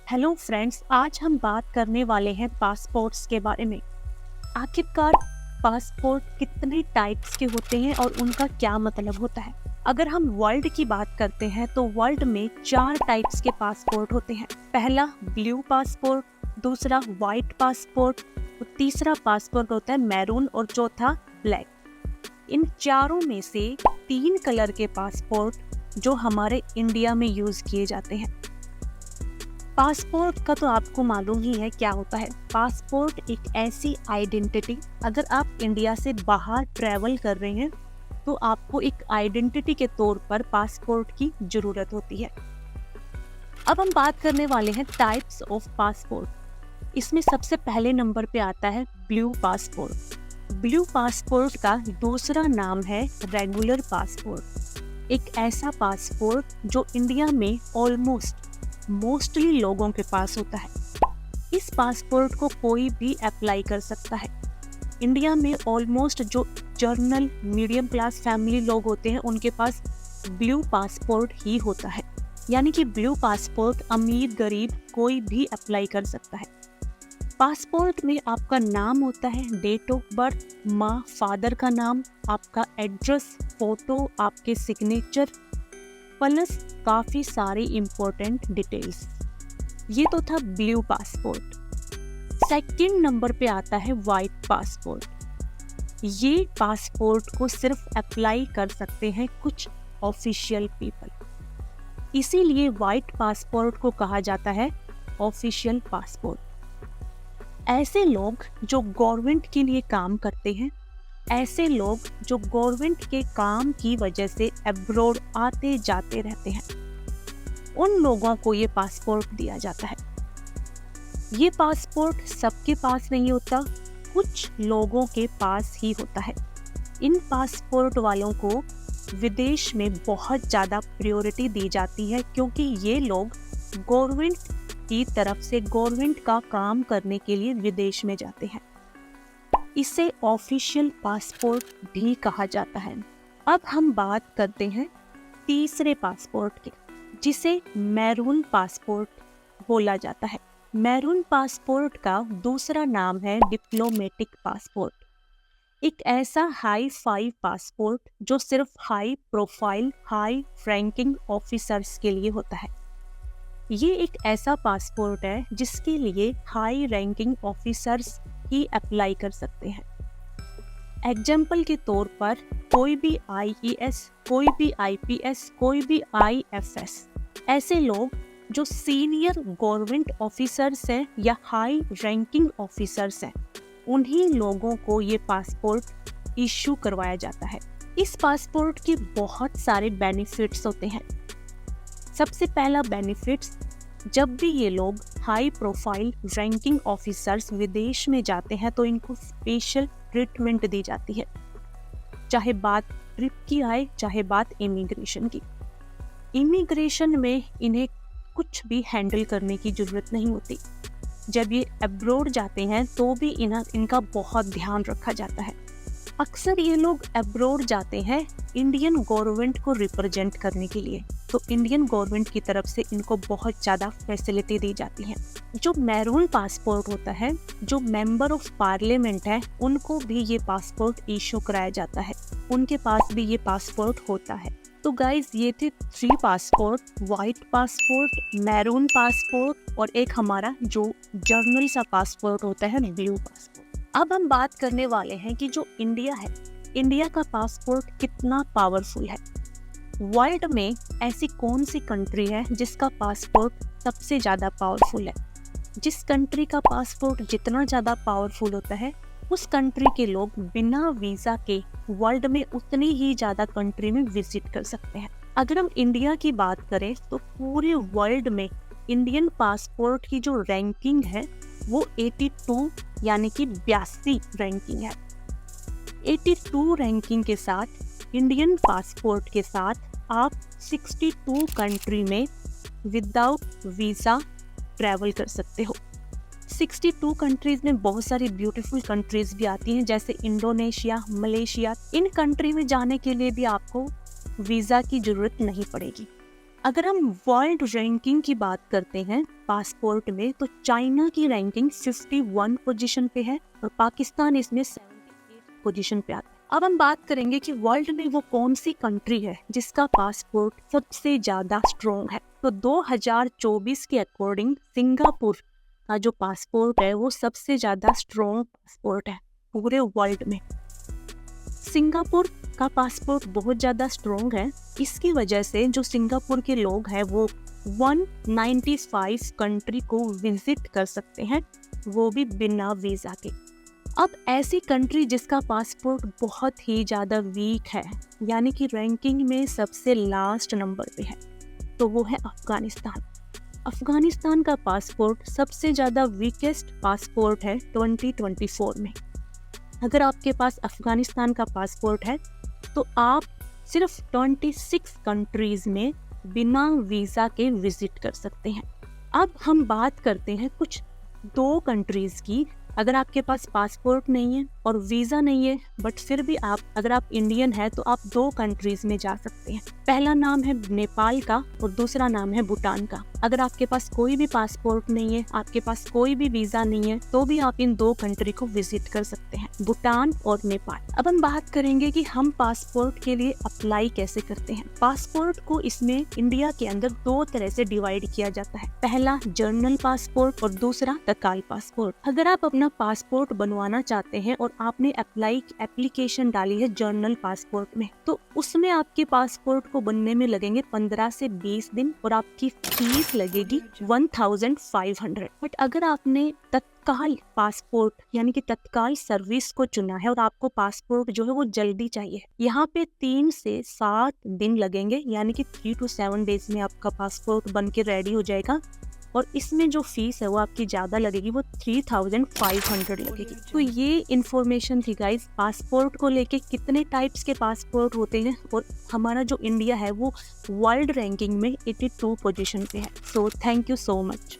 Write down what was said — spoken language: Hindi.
हेलो फ्रेंड्स, आज हम बात करने वाले हैं पासपोर्ट्स के बारे में। आखिरकार पासपोर्ट कितने टाइप्स के होते हैं और उनका क्या मतलब होता है। अगर हम वर्ल्ड की बात करते हैं तो वर्ल्ड में 4 टाइप्स के पासपोर्ट होते हैं। पहला ब्लू पासपोर्ट, दूसरा वाइट पासपोर्ट, तीसरा पासपोर्ट होता है मैरून और चौथा ब्लैक। इन चारों में से 3 कलर के पासपोर्ट जो हमारे इंडिया में यूज किए जाते हैं। पासपोर्ट का तो आपको मालूम ही है क्या होता है। पासपोर्ट एक ऐसी आइडेंटिटी, अगर आप इंडिया से बाहर ट्रैवल कर रहे हैं तो आपको एक आइडेंटिटी के तौर पर पासपोर्ट की जरूरत होती है। अब हम बात करने वाले हैं टाइप्स ऑफ पासपोर्ट। इसमें सबसे पहले नंबर पे आता है ब्लू पासपोर्ट। ब्लू पासपोर्ट का दूसरा नाम है रेगुलर पासपोर्ट। एक ऐसा पासपोर्ट जो इंडिया में मोस्टली लोगों के पास होता है। इस पासपोर्ट को कोई भी अप्लाई कर सकता है। इंडिया में ऑलमोस्ट जो जर्नल मीडियम क्लास फैमिली लोग होते हैं उनके पास ब्लू पासपोर्ट ही होता है। यानी कि ब्लू पासपोर्ट अमीर गरीब कोई भी अप्लाई कर सकता है। पासपोर्ट में आपका नाम होता है, डेट ऑफ बर्थ, माँ फादर का नाम, आपका एड्रेस, फोटो, आपके सिग्नेचर प्लस काफी सारी इंपॉर्टेंट डिटेल्स। ये तो था ब्लू पासपोर्ट। सेकंड नंबर पे आता है वाइट पासपोर्ट। ये पासपोर्ट को सिर्फ अप्लाई कर सकते हैं कुछ ऑफिशियल पीपल, इसीलिए वाइट पासपोर्ट को कहा जाता है ऑफिशियल पासपोर्ट। ऐसे लोग जो गवर्नमेंट के लिए काम करते हैं, ऐसे लोग जो गवर्नमेंट के काम की वजह से अब्रॉड आते जाते रहते हैं, उन लोगों को ये पासपोर्ट दिया जाता है। ये पासपोर्ट सबके पास नहीं होता, कुछ लोगों के पास ही होता है। इन पासपोर्ट वालों को विदेश में बहुत ज़्यादा प्रायोरिटी दी जाती है क्योंकि ये लोग गवर्नमेंट की तरफ से गवर्नमेंट का काम करने के लिए विदेश में जाते हैं। इसे ऑफिशियल पासपोर्ट भी कहा जाता है। अब हम बात करते हैं तीसरे पासपोर्ट की, जिसे मैरून पासपोर्ट बोला जाता है। मैरून पासपोर्ट का दूसरा नाम है डिप्लोमेटिक पासपोर्ट। एक ऐसा हाई फाई पासपोर्ट जो सिर्फ high profile, high ranking officers के लिए होता है। ये एक ऐसा पासपोर्ट है जिसके लिए हाई रैंकिंग ऑफिसर्स ही अप्लाई कर सकते हैं। एग्जाम्पल के तौर पर कोई भी IAS, कोई भी IPS, कोई भी IFS, ऐसे लोग जो सीनियर गवर्नमेंट ऑफिसर्स हैं या हाई रैंकिंग ऑफिसर्स हैं, उन्हीं लोगों को ये पासपोर्ट इशू करवाया जाता है। इस पासपोर्ट के बहुत सारे बेनिफिट्स होते हैं। सबसे पहला बेनिफिट्स, जब भी ये लोग हाई प्रोफाइल रैंकिंग ऑफिसर्स विदेश में जाते हैं तो इनको स्पेशल ट्रीटमेंट दी जाती है, चाहे बात ट्रिप की आए, चाहे बात इमिग्रेशन की। इमिग्रेशन में इन्हें कुछ भी हैंडल करने की जरूरत नहीं होती। जब ये अब्रॉड जाते हैं तो भी इनका बहुत ध्यान रखा जाता है। अक्सर ये लोग अब्रॉड जाते हैं इंडियन गवर्नमेंट को रिप्रेजेंट करने के लिए, तो इंडियन गवर्नमेंट की तरफ से इनको बहुत ज़्यादा फैसिलिटी दी जाती है। जो मैरून पासपोर्ट होता है, जो मेंबर ऑफ पार्लियामेंट है, उनको भी ये पासपोर्ट इशू कराया जाता है, उनके पास भी ये पासपोर्ट होता है। तो गाइज, ये थे 3 passport, white passport, maroon passport और एक हमारा जो जर्नल सा पासपोर्ट होता है, ब्लू पासपोर्ट। अब हम बात करने वाले हैं कि जो इंडिया है, इंडिया का पासपोर्ट कितना पावरफुल है। वर्ल्ड में ऐसी कौन सी कंट्री है जिसका पासपोर्ट सबसे ज़्यादा पावरफुल है। जिस कंट्री का पासपोर्ट जितना ज़्यादा पावरफुल होता है, उस कंट्री के लोग बिना वीज़ा के वर्ल्ड में उतनी ही ज़्यादा कंट्री में विजिट कर सकते हैं। अगर हम इंडिया की बात करें तो पूरे वर्ल्ड में इंडियन पासपोर्ट की जो रैंकिंग है वो 82 यानी कि 82 रैंकिंग है। 82 रैंकिंग के साथ इंडियन पासपोर्ट के साथ आप 62 कंट्री में विदाउट वीज़ा ट्रैवल कर सकते हो। 62 कंट्रीज में बहुत सारी ब्यूटीफुल कंट्रीज भी आती हैं, जैसे इंडोनेशिया, मलेशिया। इन कंट्री में जाने के लिए भी आपको वीज़ा की ज़रूरत नहीं पड़ेगी। अगर हम वर्ल्ड रैंकिंग की बात करते हैं पासपोर्ट में, तो चाइना की रैंकिंग 51 पोजीशन पे है और पाकिस्तान इसमें 78 पोजीशन पे आता है। अब हम बात करेंगे कि वर्ल्ड में वो कौन सी कंट्री है जिसका पासपोर्ट सबसे ज्यादा स्ट्रॉन्ग है। तो 2024 के अकॉर्डिंग सिंगापुर का जो पासपोर्ट है वो सबसे ज्यादा स्ट्रॉन्ग पासपोर्ट है पूरे वर्ल्ड में। सिंगापुर का पासपोर्ट बहुत ज़्यादा स्ट्रॉन्ग है। इसकी वजह से जो सिंगापुर के लोग हैं वो 195 कंट्री को विजिट कर सकते हैं, वो भी बिना वीज़ा के। अब ऐसी कंट्री जिसका पासपोर्ट बहुत ही ज़्यादा वीक है, यानी कि रैंकिंग में सबसे लास्ट नंबर पे है, तो वो है अफ़गानिस्तान। अफ़गानिस्तान का पासपोर्ट सबसे ज़्यादा वीकेस्ट पासपोर्ट है 2024 में। अगर आपके पास अफ़गानिस्तान का पासपोर्ट है तो आप सिर्फ 26 कंट्रीज़ में बिना वीज़ा के विजिट कर सकते हैं। अब हम बात करते हैं कुछ 2 कंट्रीज़ की। अगर आपके पास पासपोर्ट नहीं है और वीज़ा नहीं है, बट फिर भी अगर आप इंडियन है तो आप 2 कंट्रीज़ में जा सकते हैं। पहला नाम है नेपाल का और दूसरा नाम है भूटान का। अगर आपके पास कोई भी पासपोर्ट नहीं है, आपके पास कोई भी वीज़ा नहीं है, तो भी आप इन 2 कंट्री को विजिट कर सकते हैं, भूटान और नेपाल। अब हम बात करेंगे कि हम पासपोर्ट के लिए अप्लाई कैसे करते हैं। पासपोर्ट को इसमें इंडिया के अंदर 2 तरह से डिवाइड किया जाता है। पहला जर्नल पासपोर्ट और दूसरा तत्काल पासपोर्ट। अगर आप अपना पासपोर्ट बनवाना चाहते हैं और आपने एप्लीकेशन डाली है जर्नल पासपोर्ट में, तो उसमें आपके पासपोर्ट को बनने में लगेंगे 15 से 20 दिन और आपकी फीस लगेगी 1500। बट अगर आपने तत्काल पासपोर्ट यानी कि तत्काल सर्विस को चुना है और आपको पासपोर्ट जो है वो जल्दी चाहिए, यहाँ पे 3 से 7 दिन लगेंगे, यानी कि 3 to 7 डेज में आपका पासपोर्ट बन के रेडी हो जाएगा। और इसमें जो फीस है वो आपकी ज़्यादा लगेगी, वो 3500 लगेगी। तो ये इन्फॉर्मेशन थी गाइज पासपोर्ट को लेके, कितने टाइप्स के पासपोर्ट होते हैं और हमारा जो इंडिया है वो वर्ल्ड रैंकिंग में 82 पोजीशन पे है। So thank you so much.